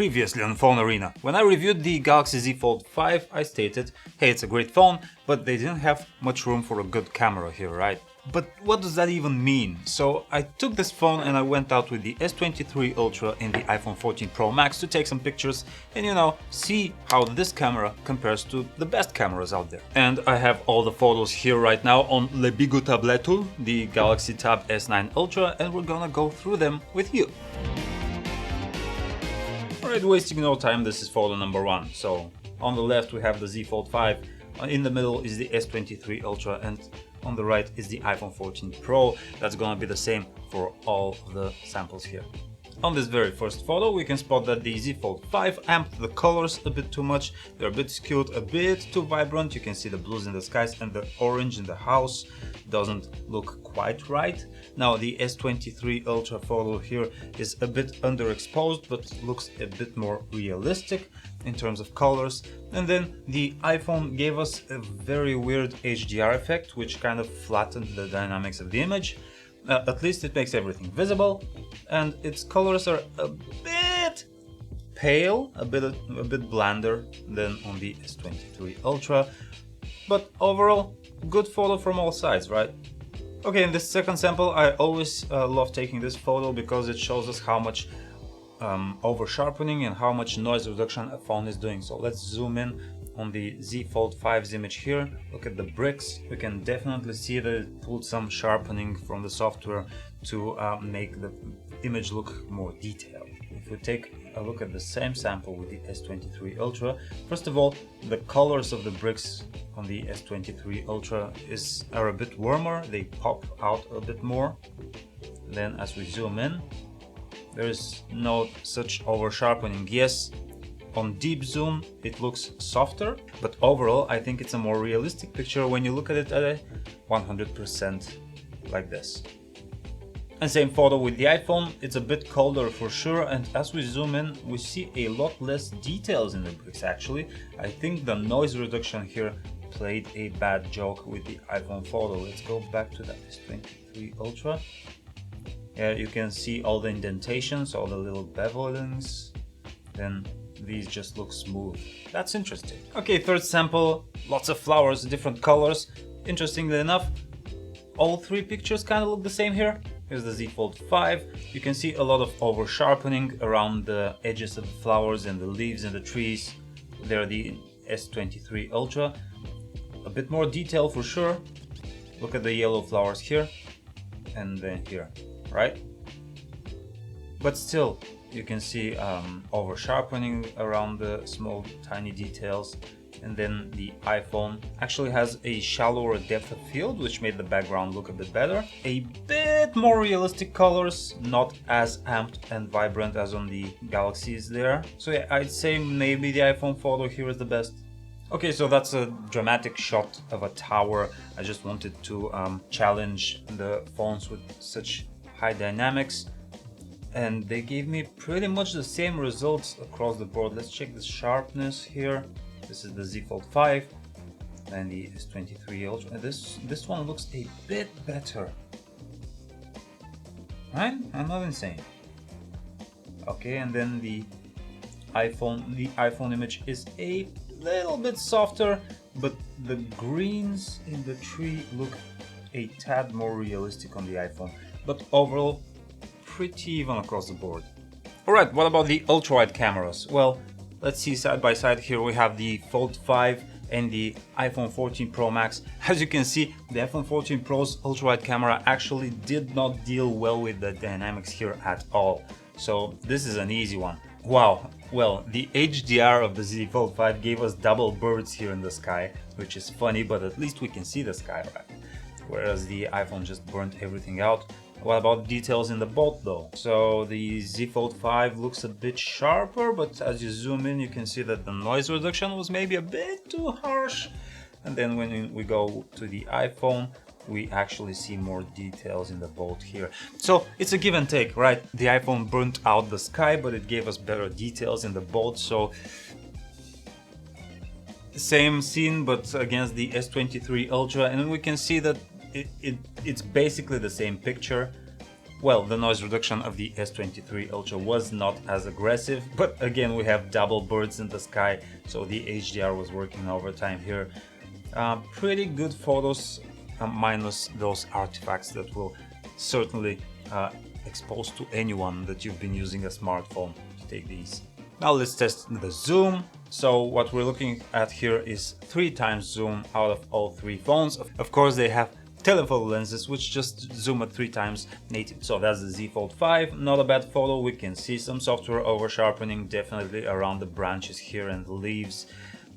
Previously on PhoneArena, when I reviewed the Galaxy Z Fold 5, I stated, hey, it's a great phone, but they didn't have much room for a good camera here, right? But what does that even mean? So I took this phone and I went out with the S23 Ultra and the iPhone 14 Pro Max to take some pictures and, you know, see how this camera compares to the best cameras out there. And I have all the photos here right now on Le Bigo Tabletu, the Galaxy Tab S9 Ultra, and we're gonna go through them with you. Alright, wasting no time, this is photo number 1. So on the left we have the Z Fold 5, in the middle is the S23 Ultra, and on the right is the iPhone 14 Pro. That's gonna be the same for all the samples here. On this very first photo we can spot that the Z Fold 5 amped the colors a bit too much. They're a bit skewed, a bit too vibrant. You can see the blues in the skies and the orange in the house doesn't look quite right. Now the S23 Ultra photo here is a bit underexposed but looks a bit more realistic in terms of colors. And then the iPhone gave us a very weird HDR effect which kind of flattened the dynamics of the image. At least it makes everything visible, and its colors are a bit pale, a bit blander than on the S23 Ultra, but overall good photo from all sides, right? Okay, in this second sample I always love taking this photo because it shows us how much over sharpening and how much noise reduction a phone is doing. So let's zoom in on the Z Fold 5's image here. Look at the bricks. We can definitely see that it pulled some sharpening from the software to make the image look more detailed. If we take a look at the same sample with the S23 Ultra, first of all, the colors of the bricks on the S23 Ultra are a bit warmer. They pop out a bit more. Then as we zoom in, there is no such over sharpening. Yes, on deep zoom it looks softer, but overall I think it's a more realistic picture when you look at it at a 100% like this. And same photo with the iPhone, it's a bit colder for sure, and as we zoom in we see a lot less details in the bricks actually. I think the noise reduction here played a bad joke with the iPhone photo. Let's go back to the S23 Ultra. Yeah, you can see all the indentations, all the little bevelings, then these just look smooth. That's interesting. Okay, third sample, lots of flowers, different colors. Interestingly enough, all three pictures kind of look the same here. Here's the Z Fold 5. You can see a lot of over sharpening around the edges of the flowers and the leaves and the trees. There the S23 Ultra. A bit more detail for sure. Look at the yellow flowers here and then here, right? But still, you can see over sharpening around the small tiny details. And then the iPhone actually has a shallower depth of field, which made the background look a bit better. A bit more realistic colors, not as amped and vibrant as on the Galaxies there. So yeah, I'd say maybe the iPhone photo here is the best. Okay, so that's a dramatic shot of a tower. I just wanted to challenge the phones with such high dynamics. And they gave me pretty much the same results across the board. Let's check the sharpness here. This is the Z Fold 5 and the S23 Ultra. This one looks a bit better. Right? I'm not insane. Okay, and then the iPhone image is a little bit softer, but the greens in the tree look a tad more realistic on the iPhone. But overall, pretty even across the board. Alright, what about the ultrawide cameras? Well, let's see side by side here we have the Fold 5 and the iPhone 14 Pro Max. As you can see, the iPhone 14 Pro's ultrawide camera actually did not deal well with the dynamics here at all. So this is an easy one. Wow, well, the HDR of the Z Fold 5 gave us double birds here in the sky, which is funny, but at least we can see the sky, right? Whereas the iPhone just burnt everything out. What about details in the bolt though? So the Z Fold 5 looks a bit sharper, but as you zoom in you can see that the noise reduction was maybe a bit too harsh. And then when we go to the iPhone, we actually see more details in the bolt here. So it's a give and take, right? The iPhone burnt out the sky, but it gave us better details in the bolt. So same scene, but against the S23 Ultra, and we can see that it's basically the same picture. Well, the noise reduction of the S23 Ultra was not as aggressive, but again we have double birds in the sky, so the HDR was working overtime here. Pretty good photos, minus those artifacts that will certainly expose to anyone that you've been using a smartphone to take these. Now let's test the zoom. So what we're looking at here is 3 times zoom out of all 3 phones. Of course they have telephoto lenses which just zoom at 3 times native. So that's the Z Fold 5, not a bad photo. We can see some software over sharpening definitely around the branches here and the leaves.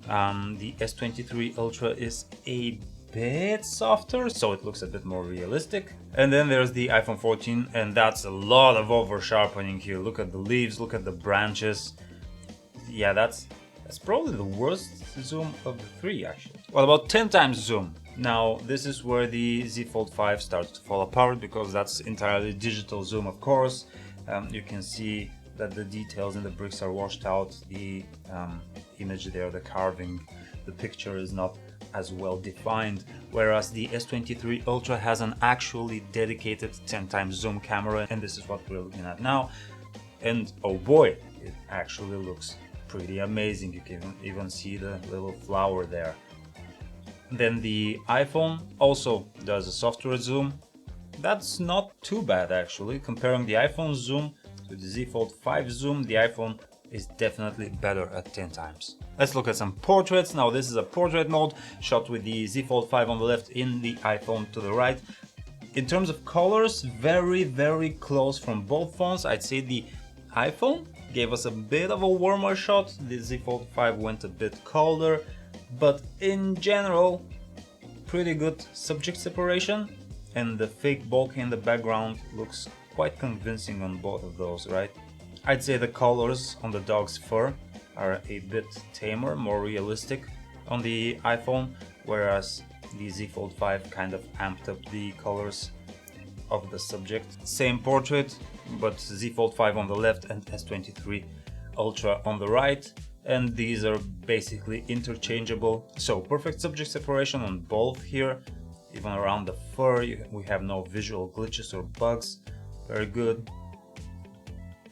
The S23 Ultra is a bit softer, so it looks a bit more realistic. And then there's the iPhone 14, and that's a lot of over sharpening here. Look at the leaves, look at the branches. Yeah, that's probably the worst zoom of the 3 actually. What about 10 times zoom? Now this is where the Z Fold 5 starts to fall apart, because that's entirely digital zoom, of course. You can see that the details in the bricks are washed out, the image there, the carving, the picture is not as well defined, whereas the S23 Ultra has an actually dedicated 10 times zoom camera, and this is what we're looking at now. And oh boy, it actually looks pretty amazing. You can even see the little flower there. Then the iPhone also does a software zoom. That's not too bad actually. Comparing the iPhone zoom to the Z Fold 5 zoom, the iPhone is definitely better at 10 times. Let's look at some portraits. Now this is a portrait mode shot with the Z Fold 5 on the left, in the iPhone to the right. In terms of colors, very close from both phones. I'd say the iPhone gave us a bit of a warmer shot, the Z Fold 5 went a bit colder, but in general pretty good subject separation, and the fake bokeh in the background looks quite convincing on both of those, right? I'd say the colors on the dog's fur are a bit tamer, more realistic on the iPhone, whereas the Z Fold 5 kind of amped up the colors of the subject. Same portrait, but Z Fold 5 on the left and S23 Ultra on the right, and these are basically interchangeable. So perfect subject separation on both here, even around the fur we have no visual glitches or bugs. Very good.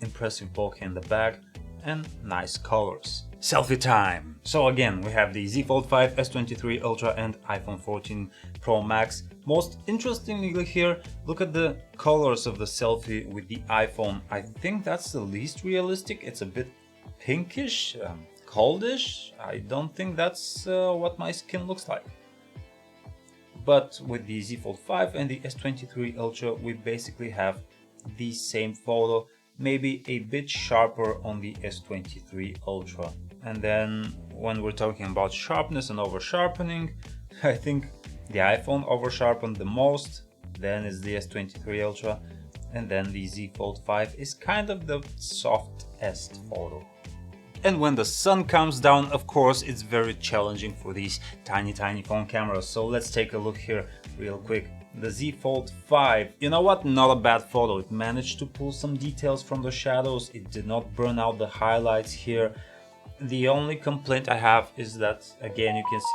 Impressive bokeh in the back and nice colors. Selfie time! So again, we have the Z Fold 5, S23 Ultra and iPhone 14 Pro Max. Most interestingly here, look at the colors of the selfie with the iPhone. I think that's the least realistic. It's a bit pinkish, coldish. I don't think that's what my skin looks like. But with the Z Fold 5 and the S23 Ultra, we basically have the same photo, maybe a bit sharper on the S23 Ultra. And then when we're talking about sharpness and over sharpening, I think the iPhone over sharpened the most, then is the S23 Ultra, and then the Z Fold 5 is kind of the softest photo. And when the sun comes down, of course, it's very challenging for these tiny phone cameras. So let's take a look here real quick. The Z Fold 5, you know what, not a bad photo. It managed to pull some details from the shadows. It did not burn out the highlights here. The only complaint I have is that, again, you can see...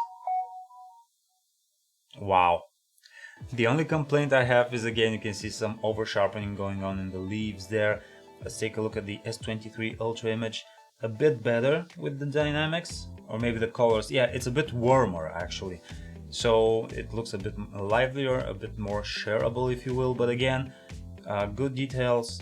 Wow. The only complaint I have is, again, you can see some over sharpening going on in the leaves there. Let's take a look at the S23 Ultra image. A bit better with the dynamics, or maybe the colors. Yeah, it's a bit warmer actually. So it looks a bit livelier, a bit more shareable, if you will. But again, good details.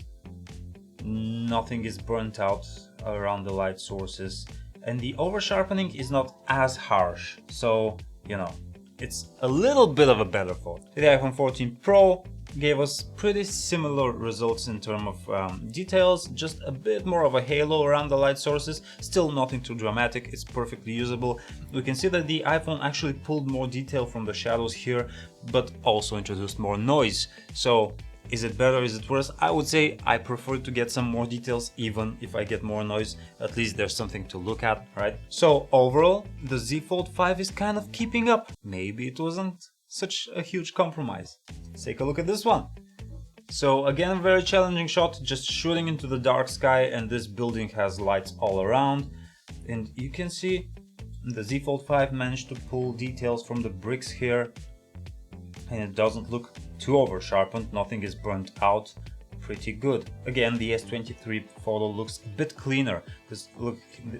Nothing is burnt out around the light sources. And the over sharpening is not as harsh. So, you know, it's a little bit of a better photo. The iPhone 14 Pro gave us pretty similar results in terms of details, just a bit more of a halo around the light sources, still nothing too dramatic, it's perfectly usable. We can see that the iPhone actually pulled more detail from the shadows here, but also introduced more noise. So is it better, is it worse? I would say I prefer to get some more details, even if I get more noise. At least there's something to look at, right? So overall, the Z Fold 5 is kind of keeping up. Maybe it wasn't such a huge compromise. Let's take a look at this one. So again, very challenging shot, just shooting into the dark sky, and this building has lights all around. And you can see the Z Fold 5 managed to pull details from the bricks here, and it doesn't look too over sharpened, nothing is burnt out. pretty good. Again, the S23 photo looks a bit cleaner because look,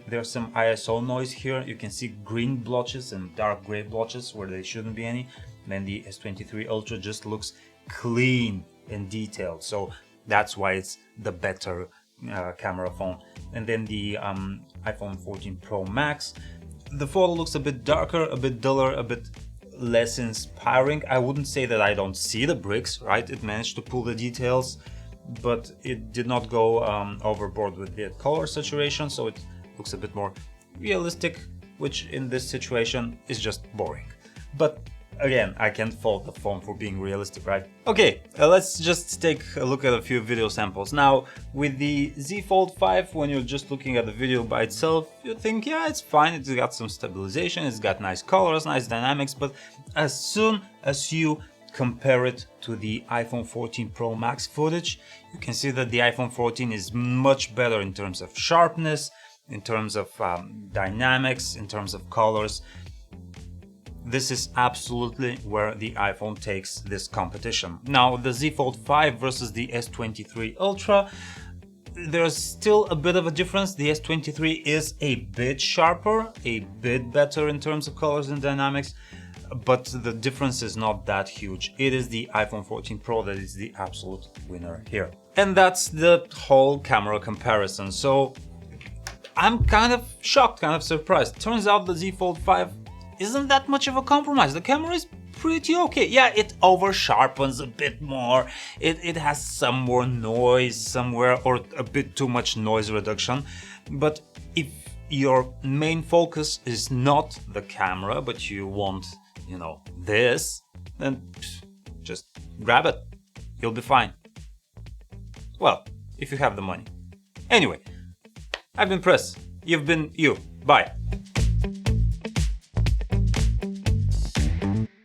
there's some ISO noise here. You can see green blotches and dark gray blotches where there shouldn't be any. Then the S23 Ultra just looks clean and detailed, so that's why it's the better camera phone. And then the iPhone 14 Pro Max, the photo looks a bit darker, a bit duller, a bit less inspiring. I wouldn't say that I don't see the bricks, right? It managed to pull the details, but it did not go overboard with the color saturation, so it looks a bit more realistic, which in this situation is just boring. But again, I can't fault the phone for being realistic, right? Okay, let's just take a look at a few video samples. Now, with the Z Fold 5, when you're just looking at the video by itself, you think, yeah, it's fine, it's got some stabilization, it's got nice colors, nice dynamics, but as soon as you compare it to the iPhone 14 Pro Max footage, you can see that the iPhone 14 is much better in terms of sharpness, in terms of dynamics, in terms of colors. This is absolutely where the iPhone takes this competition. Now, the Z Fold 5 versus the S23 Ultra, there's still a bit of a difference. The S23 is a bit sharper, a bit better in terms of colors and dynamics, but the difference is not that huge. It is the iPhone 14 Pro that is the absolute winner here. And that's the whole camera comparison. So I'm kind of shocked, kind of surprised. Turns out the Z Fold 5 isn't that much of a compromise. The camera is pretty okay. Yeah, it over sharpens a bit more. It has some more noise somewhere, or a bit too much noise reduction. But if your main focus is not the camera, but you want, you know, this, then just grab it. You'll be fine. Well, if you have the money. Anyway, I've been Press. You've been you. Bye.